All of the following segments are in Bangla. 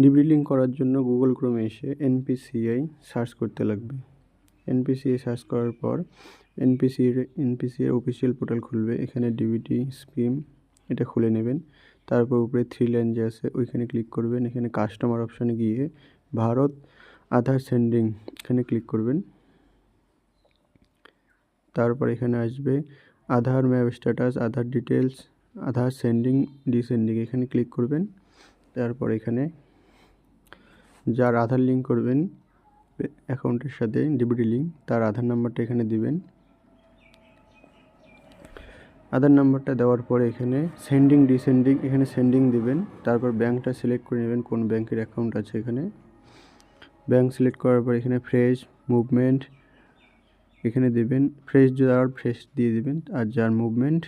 ডিবিটি লিঙ্ক করার জন্য গুগল ক্রোমে এসে এনপিসিআই সার্চ করতে লাগবে। এনপিসিআই সার্চ করার পর এনপিসিআই অফিসিয়াল পোর্টাল খুলবে। এখানে ডিবিটি স্কিম এটা খুলে নেবেন। তারপর উপরে 3 লাইন যে আছে ওইখানে ক্লিক করবেন। এখানে কাস্টমার অপশানে গিয়ে ভারত আধার সেন্ডিং এখানে ক্লিক করবেন। তারপর এখানে আসবে আধার ম্যাপ স্ট্যাটাস, আধার ডিটেলস, আধার সেন্ডিং ডিসেন্ডিং এখানে ক্লিক করবেন। তারপর এখানে যার আধার লিঙ্ক করবেন অ্যাকাউন্টের সাথে ডিবিটি লিঙ্ক তার আধার নাম্বারটা এখানে দিবেন। আধার নাম্বারটা দেওয়ার পরে এখানে সেন্ডিং ডিসেন্ডিং এখানে সেন্ডিং দিবেন। তারপর ব্যাঙ্কটা সিলেক্ট করে নেবেন কোন ব্যাংকের অ্যাকাউন্ট আছে। এখানে ব্যাঙ্ক সিলেক্ট করার পর এখানে ফ্রেশ মুভমেন্ট এখানে দেবেন। ফ্রেশ যার ফ্রেশ দিয়ে দিবেন, আর যার মুভমেন্ট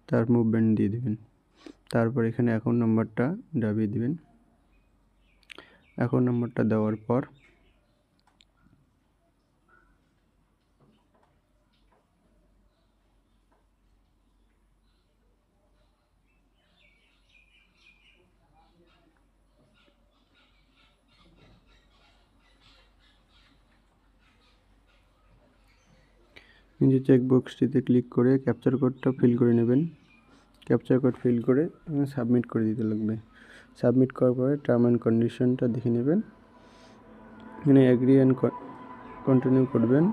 তার মুভমেন্ট দিয়ে দিবেন। তারপর এখানে অ্যাকাউন্ট নাম্বারটা দাবিয়ে দিবেন। অ্যাকাউন্ট নাম্বারটা দেওয়ার পর নিচে চেকবক্সটিতে ক্লিক করে ক্যাপচার কোডটা ফিল করে নেবেন। ক্যাপচার কোড ফিল করে সাবমিট করে দিতে লাগবে। সাবমিট করার পরে টার্ম অ্যান্ড কন্ডিশনটা দেখে নেবেন। এখানে অ্যাগ্রি অ্যান্ড কন্টিনিউ করবেন।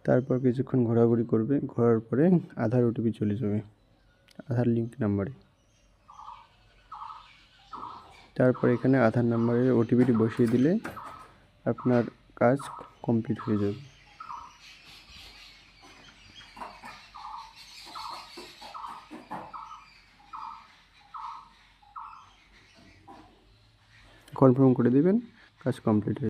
তারপর কিছুক্ষণ ঘোরাঘুরি করবে, ঘোরার পরে আধার ওটিপি চলে যাবে আধার লিঙ্ক নাম্বারে। তারপর এখানে আধার নাম্বারের ওটিপিটি বসিয়ে দিলে আপনার কাজ কমপ্লিট হয়ে যাবে। কনফার্ম করে দিবেন, কাজ কমপ্লিট হয়ে